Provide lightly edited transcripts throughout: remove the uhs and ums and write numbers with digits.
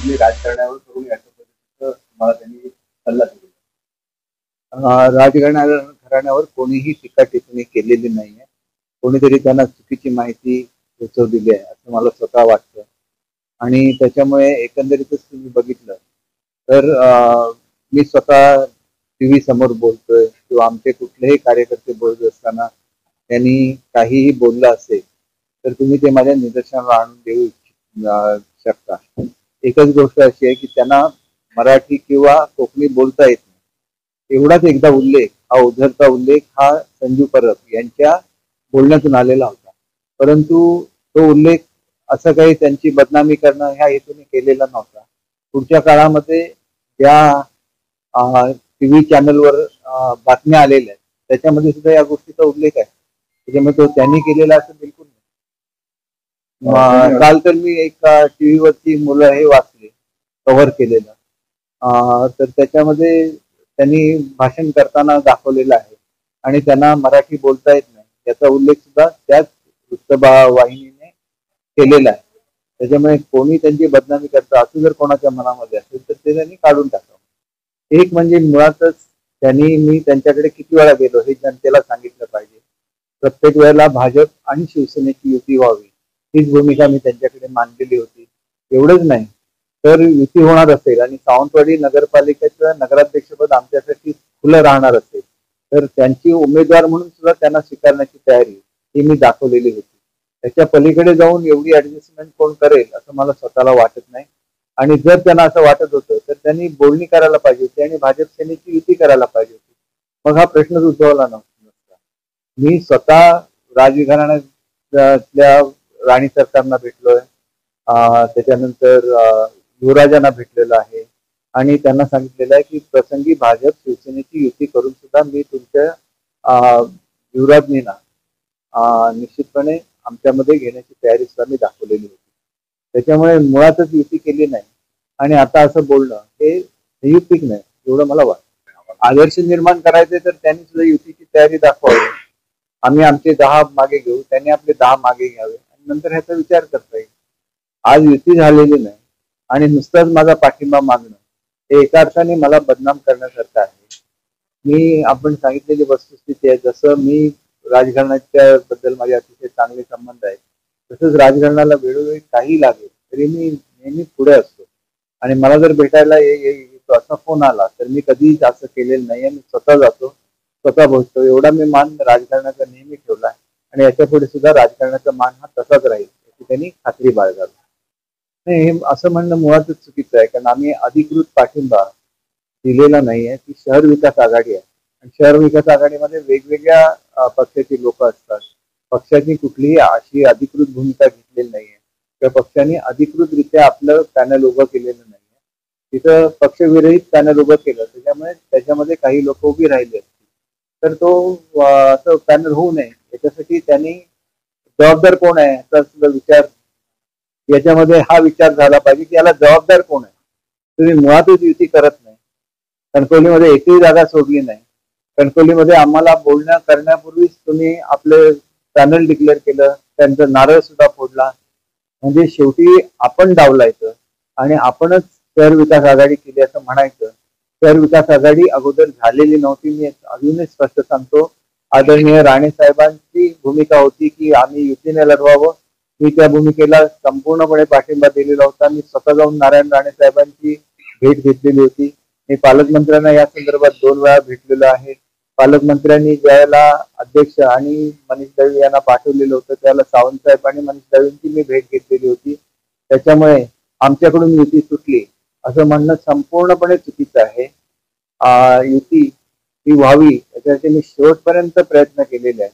तुम्ही राजकारणावर करून याच्या पद्धतीचं तुम्हाला त्यांनी सल्ला दिला? राजघराण्यावर कोणीही टीका टिप्पणी केलेली नाहीये. कोणीतरी त्यांना चुकीची माहिती पोचवलेली आहे असं मला स्वतः वाटतं. आणि त्याच्यामुळे एकंदरीतच तुम्ही बघितलं तर मी स्वतः टीव्ही समोर बोलतोय किंवा आमचे कुठलेही कार्यकर्ते बोलत असताना त्यांनी काहीही बोललं असेल तर तुम्ही ते माझ्या निदर्शनाला आणून देऊ शकता. एकच गोष्ट अशी आहे की त्यांना मराठी किंवा कोकणी बोलता येत नाही. एवढाच एकदा उल्लेख, हा उद्धरचा उल्लेख हा संजू परब यांच्या बोलण्यातून आलेला होता. परंतु तो उल्लेख असं काही त्यांची बदनामी करणं ह्या हेतूने केलेला नव्हता. पुढच्या काळामध्ये ज्या टीव्ही चॅनलवर बातम्या आलेल्या आहेत त्याच्यामध्ये सुद्धा या गोष्टीचा उल्लेख आहे. त्याच्यामुळे तो त्यांनी केलेला असं बिलकुल नाही. काल तर मी एक टीव्हीवरती मुलं हे वाचले, कव्हर केलेलं, तर त्याच्यामध्ये त्यांनी भाषण करताना दाखवलेलं आहे आणि त्यांना मराठी बोलता येत नाही याचा उल्लेख सुद्धा त्याच वृत्तवाहिनीने केलेला आहे. त्याच्यामुळे कोणी त्यांची बदनामी करतं असं जर कोणाच्या मनामध्ये असेल तर ते त्यांनी काढून टाकावं. एक म्हणजे मुळातच मी त्यांच्याकडे किती वेळा गेलो हे जनतेला सांगितलं पाहिजे. प्रत्येक वेळेला भाजप आणि शिवसेनेची युती व्हावी हीच भूमिका मी त्यांच्याकडे मांडलेली होती. एवढंच नाही तर युती होणार असेल आणि सावंतवाडी नगरपालिकेचं नगराध्यक्षपद आमच्यासाठी खुलं राहणार असेल तर त्यांची उमेदवार म्हणून सुद्धा त्यांना स्वीकारण्याची तयारी ही मी दाखवलेली होती. त्याच्या पलीकडे जाऊन एवढी ऍडजस्टमेंट कोण करेल असं मला स्वतःला वाटत नाही. आणि जर त्यांना असं वाटत होतं तर त्यांनी बोलणी करायला पाहिजे होती आणि भाजप सेनेची युती करायला पाहिजे होती. मग हा प्रश्नच उद्भवला नसता. मी स्वतः राजघराण्यातल्या राणी सरकारना भेटलोय, त्याच्यानंतर युवराजांना भेटलेलं आहे आणि त्यांना सांगितलेलं आहे की प्रसंगी भाजप शिवसेनेची युती करून सुद्धा मी तुमच्या युवराजनीना निश्चितपणे आमच्यामध्ये घेण्याची तयारी सुद्धा मी दाखवलेली होती. त्याच्यामुळे मुळातच युती केली नाही आणि आता असं बोलणं हे संयुक्तिक नाही एवढं मला वाटतं. आदर्श निर्माण करायचे तर त्यांनी सुद्धा युतीची तयारी दाखवावी. आम्ही आमचे 10 मागे घेऊ, त्यांनी आपले 10 मागे घ्यावे आणि नंतर ह्याचा विचार करता येईल. आज युती झालेली नाही आणि नुसताच माझा पाठिंबा मागणं हे एका अर्थाने मला बदनाम करण्यासारखं आहे. आपण सांगितलेली वस्तुस्थिती आहे. जसं मी राजघराण्याच्या बद्दल माझे अतिशय चांगले संबंध आहेत तसंच राजघराण्याला वेळोवेळी काही लागेल तरी मी नेहमी पुढे असतो आणि मला जर भेटायला असा फोन आला तर मी कधीच असं केलेलं नाही. मी स्वतः जातो, स्वतः बोलतो. एवढा मी मान राजकारणाचा नेहमी ठेवला आणि याच्या पुढे सुद्धा राजकारणाचा मान हा तसाच राहील याची त्यांनी खात्री बाळगावी. नाही, हे असं म्हणणं मुळातच चुकीचं आहे. कारण आम्ही अधिकृत पाठिंबा दिलेला नाहीये. ती शहर विकास आघाडी आहे आणि शहर विकास आघाडीमध्ये वेगवेगळ्या पक्षाची लोक असतात. पक्षाची कुठलीही अशी अधिकृत भूमिका घेतलेली नाहीये किंवा पक्षाने अधिकृतरित्या आपलं पॅनल उभं केलेलं नाहीये. तिथं पक्षविरहित पॅनल उभं केलं त्याच्यामध्ये काही लोक उभी राहिली असतील तर तो असं पॅनल होऊ नये याच्यासाठी त्यांनी जबाबदार कोण आहे याचा सुद्धा विचार याच्यामध्ये हा विचार झाला पाहिजे की याला जबाबदार कोण आहे. तुम्ही मुळातच युती करत नाही. कणकवलीमध्ये एकही जागा सोडली नाही. कणकवलीमध्ये आम्हाला बोलण्या करण्यापूर्वीच तुम्ही आपले पॅनल डिक्लेअर केलं, त्यांचा नारळ सुद्धा फोडला. म्हणजे शेवटी आपण डावलायचं आणि आपणच शहर विकास आघाडी केली असं म्हणायचं. शहर विकास आघाडी अगोदर झालेली नव्हती. मी अजूनही स्पष्ट सांगतो, आदरणीय राणे साहेबांची भूमिका होती की आम्ही युतीने लढवावं. मी त्या भूमिकेला संपूर्णपणे पाठिंबा दिलेला होता. मी स्वतः जाऊन नारायण राणे साहेबांची भेट घेतलेली होती. मी पालकमंत्र्यांना या संदर्भात 2 वेळा भेटलेलो आहे. पालकमंत्र्यांनी ज्यावेळेला अध्यक्ष आणि मनीष दळवी यांना पाठवलेलं होतं त्यावेळेला सावंत साहेब आणि मनीष दळवींची मी भेट घेतलेली होती. त्याच्यामुळे आमच्याकडून युती सुटली असं म्हणणं संपूर्णपणे चुकीचं आहे. युती ही व्हावी याच्यासाठी मी शेवटपर्यंत प्रयत्न केलेले आहे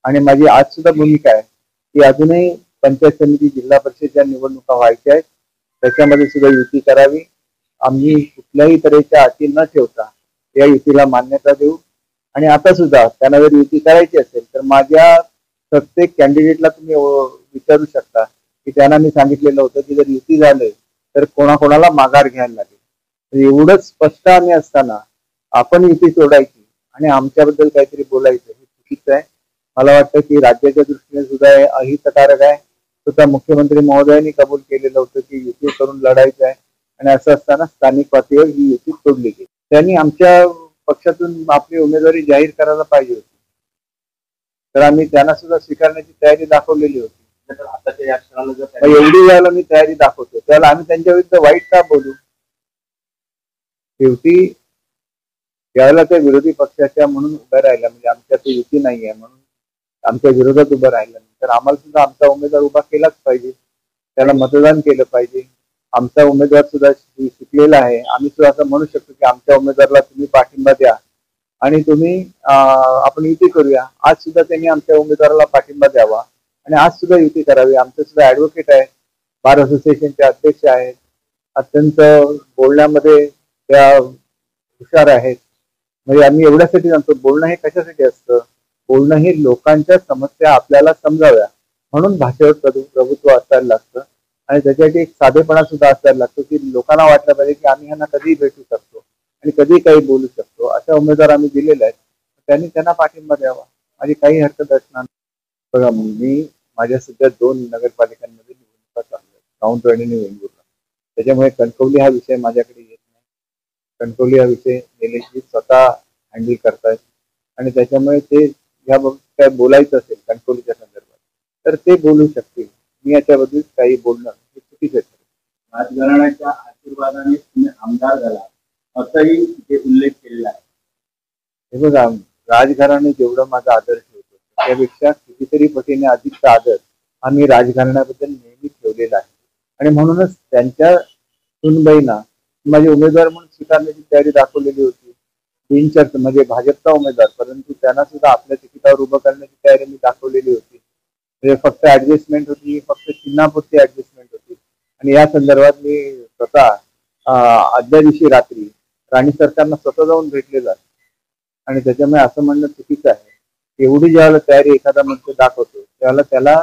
आणि माझी आज सुद्धा भूमिका आहे की अजूनही पंचायत समिती जिल्हा परिषदेच्या निवडणुका व्हायच्या आहेत, त्याच्यामध्ये सुद्धा युती करावी. आम्ही कुठल्याही तऱ्हेच्या अटी न ठेवता या युतीला मान्यता देऊ आणि आता सुद्धा त्यांना जर युती करायची असेल तर माझ्या प्रत्येक कॅन्डिडेटला तुम्ही विचारू शकता की त्यांना मी सांगितलेलं होतं की जर युती झाले तर कोणाकोणाला माघार घ्यायला लागेल. एवढंच स्पष्ट आम्ही असताना आपण युती सोडायची आणि आमच्याबद्दल काहीतरी बोलायचं हे चुकीचं आहे. मला वाटतं की राज्याच्या दृष्टीने सुद्धा हे अहितकारक आहे. सुद्धा मुख्यमंत्री महोदयांनी कबूल केलेलं होतं की युती करून लढायचं आहे आणि असं असताना स्थानिक पातळीवर ही युती तोडली गेली. त्यांनी आमच्या पक्षातून आपली उमेदवारी जाहीर करायला पाहिजे होती, तर आम्ही त्यांना सुद्धा स्वीकारण्याची तयारी दाखवलेली होती. तर आताच्या या क्षणाला जर मग त्यांनी- एवढी वेळेला मी तयारी दाखवतो, त्याला आम्ही त्यांच्या विरुद्ध वाईट का बोलू? शेवटी त्यावेळेला त्या विरोधी पक्षाच्या म्हणून उभ्या राहिल्या, म्हणजे आमच्यात युती नाहीये म्हणून आमच्या विरोधात उभं राहिलं, तर आम्हाला सुद्धा आमचा उमेदवार उभा केलाच पाहिजे, त्याला मतदान केलं पाहिजे. आमचा उमेदवार सुद्धा शिकलेला आहे. आम्ही सुद्धा असं म्हणू शकतो की आमच्या उमेदवाराला तुम्ही पाठिंबा द्या आणि तुम्ही आपण युती करूया. आज सुद्धा त्यांनी आमच्या उमेदवाराला पाठिंबा द्यावा आणि आज सुद्धा युती करावी. आमचे सुद्धा ऍडव्होकेट आहेत, बार असोसिएशनचे अध्यक्ष आहेत, अत्यंत बोलण्यामध्ये त्या हुशार आहेत. म्हणजे आम्ही एवढ्यासाठी सांगतो, बोलणं हे कशासाठी असतं? बोलणं हे लोकांच्या समस्या आपल्याला समजाव्या म्हणून भाषेवर प्रभुत्व असायला लागतं आणि त्याच्यासाठी एक साधेपणा सुद्धा असायला लागतो की लोकांना वाटलं पाहिजे की आम्ही ह्यांना कधीही भेटू शकतो आणि कधी काही बोलू शकतो. अशा उमेदवार आम्ही दिलेले आहेत, त्यांनी त्यांना पाठिंबा द्यावा, माझी काही हरकत असणार नाही. बघा, मी माझ्या सध्या 2 नगरपालिकांमध्ये निवडणुका चालू आहेत, सावंतवाडी आणि वेंगुर्ला. त्याच्यामुळे कणकवली हा विषय माझ्याकडे येत नाही. कणकवली हा विषय निलेशजी स्वतः हँडल करतायत आणि त्याच्यामुळे ते याबाबत काय बोलायचं असेल कणकवलीच्या संदर्भात तर ते बोलू शकतील. मी याच्याबद्दल काही बोलणं हे चुकीचं आहे. राजघराण्याच्या आशीर्वादाने तुम्ही आमदार झाला असंही ते उल्लेख केलेला आहे. हे बघा, राजघराणे जेवढं माझा आदर ठेवतो त्यापेक्षा कितीतरी पटीने अधिकचा आदर आम्ही राजघराण्याबद्दल नेहमी ठेवलेला आहे आणि म्हणूनच त्यांच्या सुनबाईंना माझे उमेदवार म्हणून स्वीकारण्याची तयारी दाखवलेली होती. बिनशर्त म्हणजे भाजपचा उमेदवार, परंतु त्यांना सुद्धा आपल्या तिकिटावर उभं करण्याची तयारी मी दाखवलेली होती. म्हणजे फक्त ऍडजस्टमेंट होती, फक्त चिन्हापुरती ऍडजस्टमेंट होती आणि या संदर्भात मी स्वतः आदल्या दिवशी रात्री राणी सरकारना स्वतः जाऊन भेटलेला आहे आणि त्याच्यामुळे असं म्हणणं चुकीचं आहे. एवढी ज्यावेळेला तयारी एखादा मंत्री दाखवतो त्यावेळेला त्याला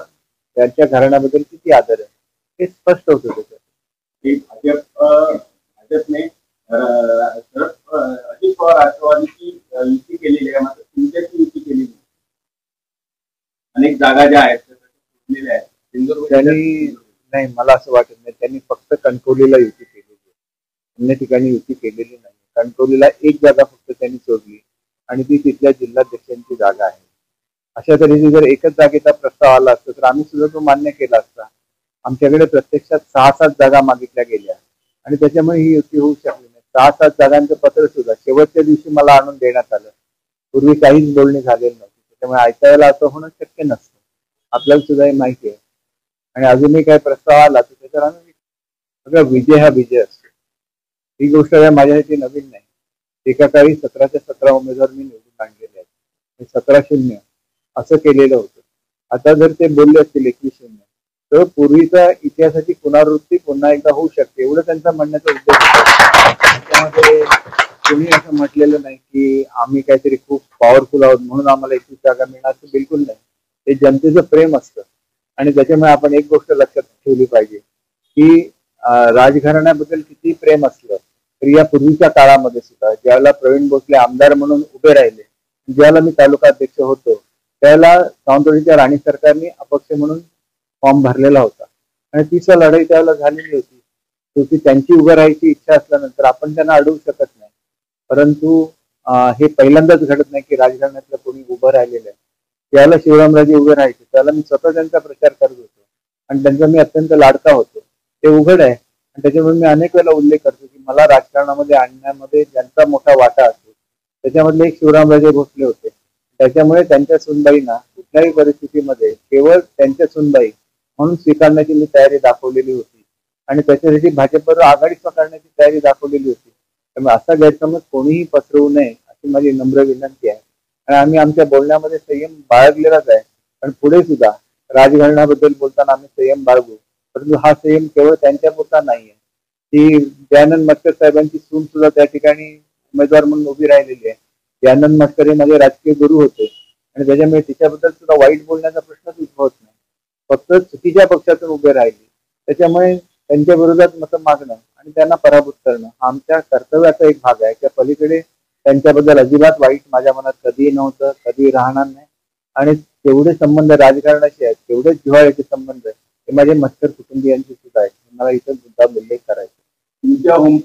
त्यांच्या घराण्याबद्दल किती आदर आहे हे स्पष्ट होतं त्याच्यात. की भाजपने अजित पवार राष्ट्रवादीची युती केलेली आहे, मात्र तुमच्याची युती केलेली नाही. अनेक जागा ज्या आहेत त्या आहेत. त्यांनी नाही, मला असं वाटत नाही, त्यांनी फक्त कणकवलीला युती केलेली आहे, अन्य ठिकाणी युती केलेली नाही. कणकवलीला एक जागा फक्त त्यांनी सोडली आणि ती तिथल्या जिल्हाध्यक्षांची जागा आहे. अशा तऱ्हेने जर एकच जागेचा प्रस्ताव आला असता तर आम्ही सुद्धा तो मान्य केला असता. आमच्याकडे प्रत्यक्षात 6-7 जागा मागितल्या गेल्या आणि त्याच्यामुळे ही युती होऊ शकली नाही. 6-7 जागांचं पत्र सुद्धा शेवटच्या दिवशी मला आणून देण्यात आलं. पूर्वी काहीच बोलणी झालेली नव्हती, त्याच्यामुळे ऐकायला असं होणं शक्य नसतं. आपल्याला सुद्धा हे माहिती आहे आणि अजूनही काही प्रस्ताव आला तर त्याच्यावर आम्ही सगळं विजय हा विजय असतो. ही गोष्ट काय माझ्यासाठी नवीन नाही. एका काळी 17च्या 17 उमेदवार मी निवडून आणलेले आहेत. 17-0 असं केलेलं होतं. आता जर ते बोलले असतील 21-0 तर पूर्वीचा इतिहासाची पुनरावृत्ती पुन्हा एकदा होऊ शकते, एवढं त्यांचा म्हणण्याचा उद्देश होता. त्याच्यामध्ये कोणी असं म्हटलेलं नाही की आम्ही काहीतरी खूप पॉवरफुल आहोत म्हणून आम्हाला 21 जागा मिळणार, असं बिलकुल नाही. हे जनतेचं प्रेम असतं आणि त्याच्यामुळे आपण एक गोष्ट लक्षात ठेवली पाहिजे की राजघराण्याबद्दल किती प्रेम असलं तरी या पूर्वीच्या काळामध्ये सुद्धा ज्यावेळेला प्रवीण भोसले आमदार म्हणून उभे राहिले, ज्यावेळेला मी तालुका अध्यक्ष होतो त्यावेळेला सावंतवाडीच्या राणी सरकारने अपक्ष म्हणून फॉर्म भरलेला होता आणि तीच लढाई त्यावेळेला झालेली होती. शेवटी त्यांची उभं राहायची इच्छा असल्यानंतर आपण त्यांना अडवू शकत नाही. परंतु हे पहिल्यांदाच घडत नाही की राजघराण्यातलं कोणी उभं राहिलेलं आहे. त्याला शिवरामराजे उभे राहायचे, त्याला मी स्वतः त्यांचा प्रचार करत होतो आणि त्यांचा मी अत्यंत लाडका होतो, ते उघड आहे. आणि त्याच्यामुळे मी अनेक वेळेला उल्लेख करतो की मला राजकारणामध्ये आणण्यामध्ये ज्यांचा मोठा वाटा असतो त्याच्यामधले एक शिवरामराजे भोसले होते. त्याच्यामुळे त्यांच्या सुनबाईंना कुठल्याही परिस्थितीमध्ये केवळ त्यांच्या सुनबाई म्हणून स्वीकारण्याची मी तयारी दाखवलेली होती आणि त्याच्यासाठी भाजपबरोबर आघाडी करण्याची तयारी दाखवलेली होती. त्यामुळे असा गैरसमज कोणीही पसरवू नये अशी माझी नम्र विनंती आहे आणि आम्ही आमच्या बोलण्यामध्ये संयम बाळगलेलाच आहे. पण पुढे सुद्धा राजघराण्याबद्दल बोलताना आम्ही संयम बाळगू, परंतु हा संयम केवळ त्यांच्यापुरता नाहीये. ती दयानंद मटकर साहेबांची सून सुद्धा त्या ठिकाणी उमेदवार म्हणून उभी राहिलेली आहे. दयानंद मटकर हे माझे राजकीय गुरु होते आणि त्याच्यामुळे तिच्याबद्दल सुद्धा वाईट बोलण्याचा प्रश्नच उद्भवत नाही. फक्त चुकीच्या पक्षातून उभे राहिले त्याच्यामुळे त्यांच्या विरोधात मतं मागणं आणि त्यांना पराभूत करणं हा आमच्या कर्तव्याचा एक भाग आहे. त्या पलीकडे त्यांच्याबद्दल अजिबात वाईट माझ्या मनात कधीही नव्हतं, कधी राहणार नाही आणि तेवढे संबंध राजकारणाशी आहेत, तेवढेच जिव्हाळ्याचे संबंध ते माझे मटकर कुटुंबियांचे सुद्धा आहेत. मला इथं मुद्दा उल्लेख करायचा. तुमच्या होम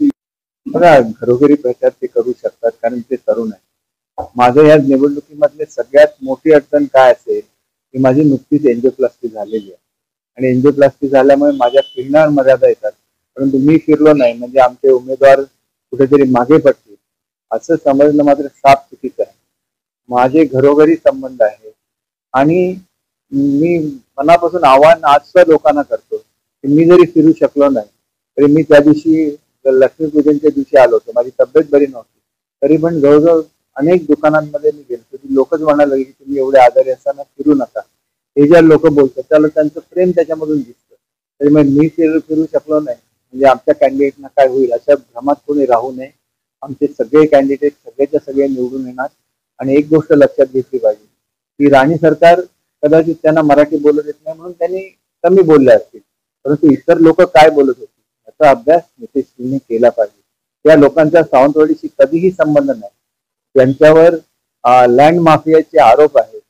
बघा, घरोघरी प्रचार ते करू शकतात कारण ते तरुण आहे. माझं या निवडणुकीमधले सगळ्यात मोठी अडचण काय असेल की माझी नुकतीच एन्जिओप्लास्टी झालेली आहे आणि एन्जिओप्लास्टी झाल्यामुळे माझ्या फिरण्यावर मर्यादा येतात, परंतु मी फिरलो नाही म्हणजे आमचे उमेदवार कुठेतरी मागे पडतील असं समजणं मात्र साफ चुकीचं आहे. माझे घरोघरी संबंध आहे आणि मी मनापासून आव्हान आजच्या लोकांना करतो की मी जरी फिरू शकलो नाही तरी मी त्या दिवशी लक्ष्मीपूजनच्या दिवशी आलो होतो, माझी तब्येत बरी नव्हती तरी पण जवळजवळ अनेक दुकानांमध्ये मी गेलो. लोकच म्हणायला लागले की तुम्ही एवढे आजारी असताना फिरू नका. हे ज्या लोक बोलतात त्याला त्यांचं प्रेम त्याच्यामधून दिसतं. तरी मग मी फिरू शकलो नाही म्हणजे आमच्या कॅन्डिडेटना काय होईल अशा भ्रमात कोणी राहू नये. आमचे सगळे कॅन्डिडेट सगळेच्या सगळे निवडून येणार. आणि एक गोष्ट लक्षात घेतली पाहिजे की राणे सरकार कदाचित त्यांना मराठी बोलत येत नाही म्हणून त्यांनी कमी बोलले असतील, परंतु इतर लोक काय बोलत होते याचा अभ्यास नितीशजींनी केला पाहिजे. त्या लोकांचा सावंतवाडीशी कधीही संबंध नाही. त्यांच्यावर लँड माफियाचे आरोप आहेत,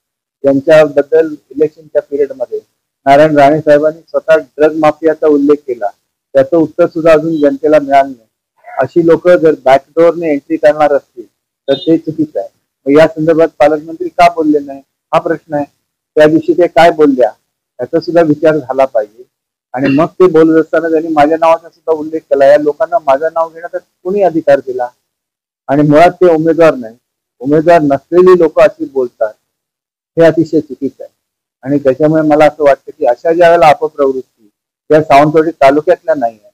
त्यांच्याबद्दल इलेक्शनच्या पिरियडमध्ये नारायण राणे साहेबांनी स्वतः ड्रग माफियाचा उल्लेख केला, त्याचं उत्तर सुद्धा अजून जनतेला मिळालं नाही. अशी लोक जर बॅकडोरने एंट्री करणार असतील तर ते चुकीचं आहे. मग या संदर्भात पालकमंत्री का बोलले नाही हा प्रश्न आहे. त्या दिवशी ते काय बोलल्या याचा सुद्धा विचार झाला पाहिजे. आणि मग ते बोलत असताना त्यांनी माझ्या नावाचा सुद्धा उल्लेख केला. या लोकांना माझं नाव घेण्याचा कोणी अधिकार दिला? आणि मुळात ते उमेदवार नाही, उमेदवार नसलेली लोक अशी बोलतात हे अतिशय चुकीचं आहे. आणि त्याच्यामुळे मला असं वाटतं की अशा ज्या वेळेला अपप्रवृत्ती त्या सावंतवाडी तालुक्यातल्या नाही आहे,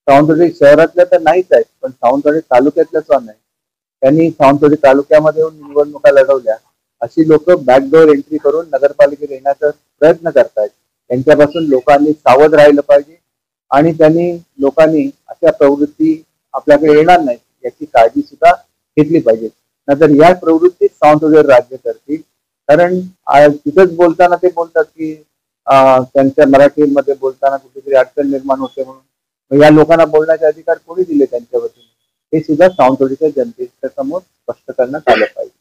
सावंतवाडी शहरातल्या तर नाहीच आहेत पण सावंतवाडी तालुक्यातल्याच नाही. त्यांनी सावंतवाडी तालुक्यामध्ये येऊन निवडणुका लढवल्या. अशी लोक बॅकडोर एंट्री करून नगरपालिकेत येण्याचा प्रयत्न करतायत. त्यांच्यापासून लोकांनी सावध राहिलं पाहिजे आणि लोकांनी अशा प्रवृत्ती आपल्याकडे येणार नाही याची काळजी सुद्धा घेतली पाहिजे. नंतर या प्रवृत्तीत सावंतवाडीवर राज्य करतील. कारण तिथंच बोलताना ते बोलतात की त्यांच्या मराठीमध्ये बोलताना कुठेतरी अडचण निर्माण होते म्हणून या लोकांना बोलण्याचे अधिकार कोणी दिले त्यांच्या वतीने हे सुद्धा सावंतवाडीच्या जनतेच्या समोर स्पष्ट करण्यात आलं पाहिजे.